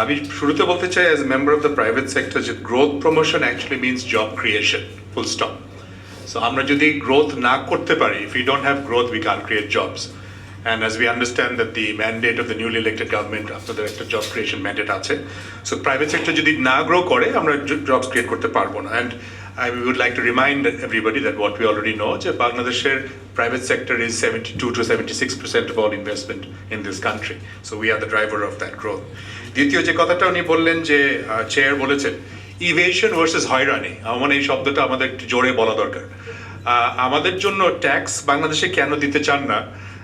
আমি শুরুতে বলতে চাই as member of the private sector যে growth promotion actually means job creation, full stop. So আমরা যদি গ্রোথ না করতে পারি, if you don't have growth we can create jobs. And as we understand that the mandate of the newly elected government আপনাদের একটা job creation mandate আছে, so private sector যদি না গ্রো করে আমরা জবস ক্রিয়েট করতে পারবো না। And I would like to remind everybody that what we already know যে বাংলাদেশের private sector is 72 to 76% of all investment in this country. So we are the driver of that growth. দ্বিতীয় যে কথাটা উনি বললেন যে চেয়ার বলেছেন evasion versus হয়রানি, আমার এই শব্দটা আমাদের একটু জোরে বলা দরকার। আমাদের জন্য ট্যাক্স বাংলাদেশে কেন দিতে চান না,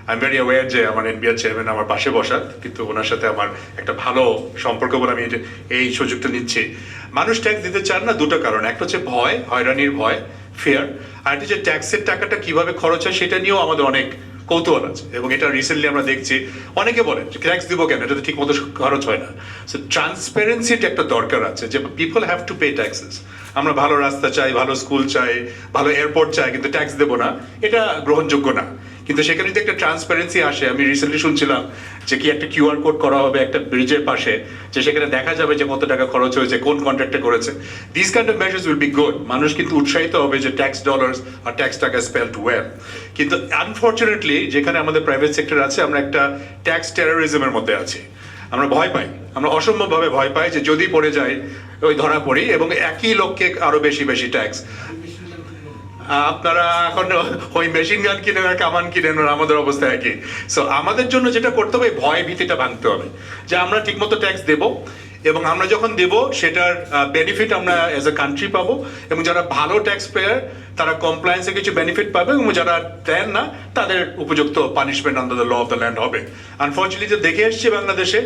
আই এম ভেরি অ্যাওয়্যার যে আমার এনবিআর চেয়ারম্যান আমার পাশে বসা, কিন্তু ওনার সাথে আমার একটা ভালো সম্পর্ক বলে আমি এই সুযোগটা নিচ্ছি। মানুষ ট্যাক্স দিতে চান না দুটো কারণ, একটা হচ্ছে ভয়, হয়রানির ভয়, ফেয়ার, আর একটা যে ট্যাক্সের টাকাটা কিভাবে খরচ হয় সেটা নিয়েও আমাদের অনেক কৌতূহল আছে। এবং এটা রিসেন্টলি আমরা দেখছি অনেকে বলেন যে ট্যাক্স দিব কেন, এটা তো ঠিক মতো খরচ হয় না। সো ট্রান্সপারেন্সির একটা দরকার আছে যে people have to pay taxes. আমরা ভালো রাস্তা চাই, ভালো স্কুল চাই, ভালো এয়ারপোর্ট চাই, কিন্তু ট্যাক্স দেবো না, এটা গ্রহণযোগ্য না। কিন্তু সেখানে যদি একটা ট্রান্সপারেন্সি আসে, আমি রিসেন্টলি শুনছিলাম যে কি একটা কিউআর কোড করা হবে একটা ব্রিজের পাশে, যে সেখানে দেখা যাবে যে কত টাকা খরচ হয়েছে, কোন কন্ট্রাক্টে করেছে। This kind of measures will be good. মানুষ কিন্তু উৎসাহিত হবে যে ট্যাক্স ডলার্স আর ট্যাক্স টাকা স্পেল্ড ওয়েল। কিন্তু আনফর্চুনেটলি যেখানে আমাদের প্রাইভেট সেক্টর আছে, আমরা একটা ট্যাক্স টেরোরিজমের মধ্যে আছি। আমরা ভয় পাই, আমরা অসম্ভবভাবে ভয় পাই যে যদি পড়ে যাই ওই ধরা পড়ি, এবং একই লোককে আরো বেশি বেশি ট্যাক্স। আপনারা এখন ওই মেশিন গান কিনেন আর কামান কিনেন, আমাদের অবস্থা একই। সো আমাদের জন্য যেটা করতে হবে, ভয় ভীতিটা ভাঙতে হবে যে আমরা ঠিকমতো ট্যাক্স দেব, এবং আমরা যখন দেব সেটার বেনিফিট আমরা এজ এ কান্ট্রি পাবো, এবং যারা ভালো ট্যাক্স পেয়ার তারা কমপ্লায়েন্সে কিছু বেনিফিট পাবে, এবং যারা দেন না তাদের উপযুক্ত punishment under the law of the land হবে। আনফর্চুনেটলি যে দেখে এসছি বাংলাদেশে,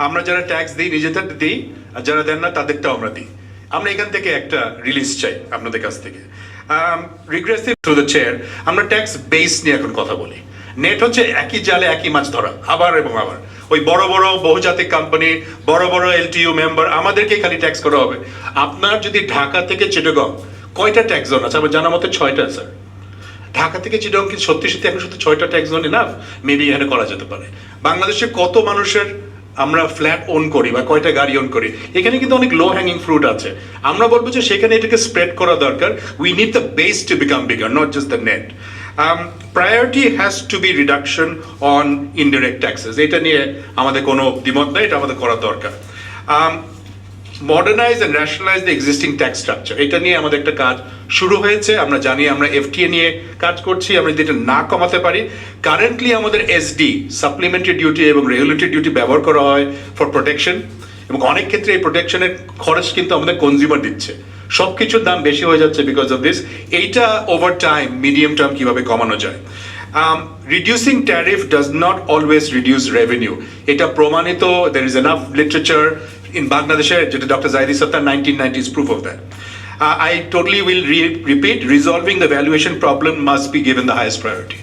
আমরা যারা ট্যাক্স দিই নিজেদের দিই, আর যারা দেন না তাদেরটাও আমরা দিই। আমরা এখান থেকে একটা রিলিজ চাই আপনাদের কাছ থেকে। রিগ্রেসিভ টু দ্য চেয়ার, আমরা ট্যাক্স বেস নিয়ে এখন কথা বলি। নেট হচ্ছে একই জালে একই মাছ ধরা, আবার এবং আবার ওই বড় বড় বহুজাতিক কোম্পানি, বড় বড় এলটিইউ মেম্বার, আমাদেরকে খালি ট্যাক্স করা হবে। আপনার যদি ঢাকা থেকে চিটাগং কয়টা ট্যাক্স জোন আছে? আমার জানা মতে 6টা স্যার। ঢাকা থেকে চিটাগং কি সত্যি সত্যি এখন শুধু 6টা ট্যাক্স জোন এনাফ? মেবি এখানে করা যেতে পারে। বাংলাদেশে কত মানুষের আমরা ফ্ল্যাট ওন করি বা কয়টা গাড়ি ওন করি? এখানে কিন্তু অনেক লো হ্যাঙ্গিং ফ্রুট আছে। আমরা বলবো যে সেখানে এটাকে স্প্রেড করা দরকার। We need the base to become bigger, not just the net. Priority has to be reduction on indirect taxes. এটা নিয়ে আমাদের কোনো দ্বিমত নেই, এটা আমাদের করা দরকার। Modernise and nationalise the existing tax structure, এটা নিয়ে আমাদের একটা কাজ শুরু হয়েছে। আমরা জানি আমরা এফটিএ নিয়ে কাজ করছি। আমরা যদি এটা না কমাতে পারি, কারেন্টলি আমাদের এসডি, সাপ্লিমেন্টারি ডিউটি এবং রেগুলেটরি ডিউটি ব্যবহার করা হয় ফর প্রোটেকশন, এবং অনেক ক্ষেত্রে এই প্রোটেকশনের খরচ কিন্তু আমাদের কনজিউমার দিচ্ছে। সব কিছুর দাম বেশি হয়ে যাচ্ছে বিকজ অফ দিস। এইটা ওভার টাইম, মিডিয়াম টার্ম কিভাবে কমানো যায়? Reducing tariff does not always reduce revenue, এটা প্রমাণিত। There is enough literature in Bangladesh, যেটা ডক্টর জাহিদি সত্তার 1990s proof of that. I totally will repeat, resolving the valuation problem must be given the highest priority.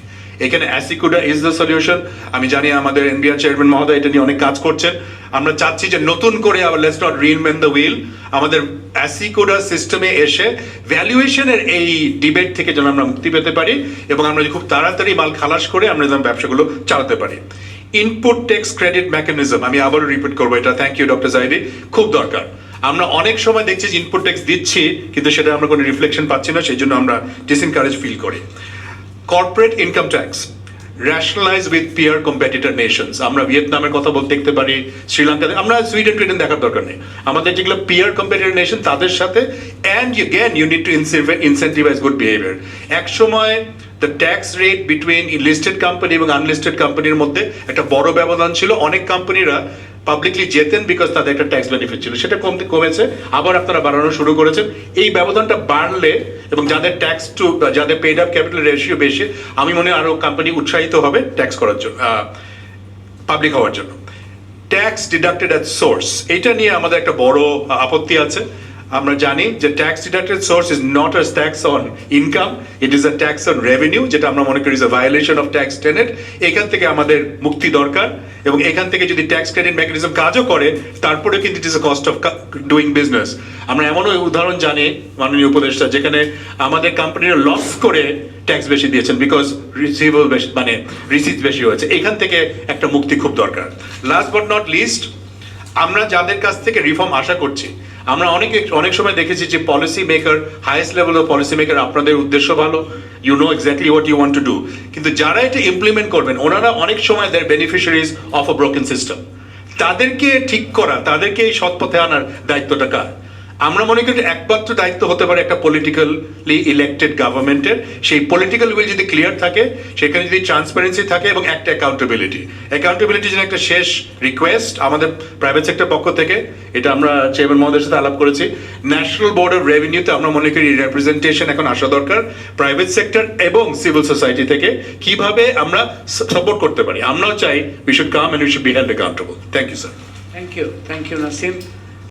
এখানে অ্যাসিকুডা is the solution. আমি জানি আমাদের NBR chairman মহোদয় এটা নিয়ে অনেক কাজ করছেন। আমরা চাচ্ছি যে নতুন করে আবার let's not reinvent the wheel. আমাদের অ্যাসিকুডা সিস্টেমে এসে ভ্যালুয়েশনের এই ডিবেট থেকে যেন আমরা মুক্তি পেতে পারি, এবং আমরা খুব তাড়াতাড়ি মাল খালাস করে আমরা যেন ব্যবসাগুলো চালাতে পারি। ইনপুট ট্যাক্স ক্রেডিট মেকানিজম, আমি আবারও রিপিট করবো এটা, থ্যাংক ইউ ডক্টর জাহিদি, খুব দরকার। আমরা অনেক সময় দেখছি যে ইনপুট ট্যাক্স দিচ্ছি কিন্তু সেটা আমরা কোনো রিফ্লেকশন পাচ্ছি না, সেই জন্য আমরা ডিসএনকারেজ ফিল করি। Corporate income tax rationalise with peer competitor nations. আমরা ভিয়েতনামের কথা বলতে দেখতে পারি, শ্রীলঙ্কাতে, আমরা সুইডেন টুইডেন দেখার দরকার নেই। আমাদের যেগুলো পিয়ার কম্পিটিটর নেশন তাদের সাথে, and again you need to incentivise good behaviour. এক সময় the tax rate between listed company এবং আনলিস্টেড কোম্পানির মধ্যে একটা বড় ব্যবধান ছিল। অনেক কোম্পানিরা পাবলিকলি যেতেন বিকজ তাদের একটা ট্যাক্স বেনিফিট ছিল, সেটা কমেছে, আবার আপনারা বাড়ানো শুরু করেছেন। এই ব্যবধানটা বাড়লে এবং যাদের ট্যাক্স টু যাদের পেড আপ ক্যাপিটাল রেশিও বেশি, আমি মনে হয় আরো কোম্পানি উৎসাহিত হবে ট্যাক্স করার জন্য, পাবলিক হওয়ার জন্য। ট্যাক্স ডিডাক্টেড অ্যাট সোর্স, এটা নিয়ে আমাদের একটা বড় আপত্তি আছে। আমরা জানি যে tax deducted source is not a tax on income, it is a tax on revenue, যেটা আমরা মনে করি is a violation of tax Tenet. এখান থেকে আমাদের মুক্তি দরকার, এবং এখান থেকে যদি ট্যাক্স ক্রেডিট মেকানিজম কাজও করে, তারপরে কিন্তু it is a cost of doing business. আমরা এমনও উদাহরণ জানি মাননীয় উপদেষ্টা, যেখানে আমাদের কোম্পানিরা লস করে ট্যাক্স বেশি দিয়েছেন বিকজ রিসিভেবল বেশি, মানে রিসিট বেশি হয়েছে। এখান থেকে একটা মুক্তি খুব দরকার। লাস্ট বাট নট লিস্ট, আমরা যাদের কাছ থেকে রিফর্ম আশা করছি, আমরা অনেক সময় দেখেছি যে policy maker, highest level of policy maker, আপনাদের উদ্দেশ্য ভালো, you know exactly what you want to do, কিন্তু যারা এটা ইমপ্লিমেন্ট করবেন ওনারা অনেক সময় they're beneficiaries of a broken system. তাদেরকে ঠিক করা, তাদেরকে এই সৎ পথে আনার দায়িত্বটা কার? আমরা মনে করি একমাত্র দায়িত্ব হতে পারে একটা পলিটিক্যালি ইলেক্টেড গভর্নমেন্টের। সেই পলিটিক্যাল উইল যদি ক্লিয়ার থাকে, সেখানে যদি ট্রান্সপারেন্সি থাকে এবং একটা অ্যাকাউন্টেবিলিটি যেন একটা শেষ রিকোয়েস্ট আমাদের প্রাইভেট সেক্টর পক্ষ থেকে, এটা আমরা চেয়ারম্যান মহোদয়ের সাথে আলাপ করেছি। ন্যাশনাল বোর্ড অফ রেভিনিউতে আমরা মনে করি রিপ্রেজেন্টেশন এখন আসা দরকার প্রাইভেট সেক্টর এবং সিভিল সোসাইটি থেকে, কিভাবে আমরা সাপোর্ট করতে পারি। আমরাও চাই we should come and we should be held accountable. Thank you sir. Thank you Nasim.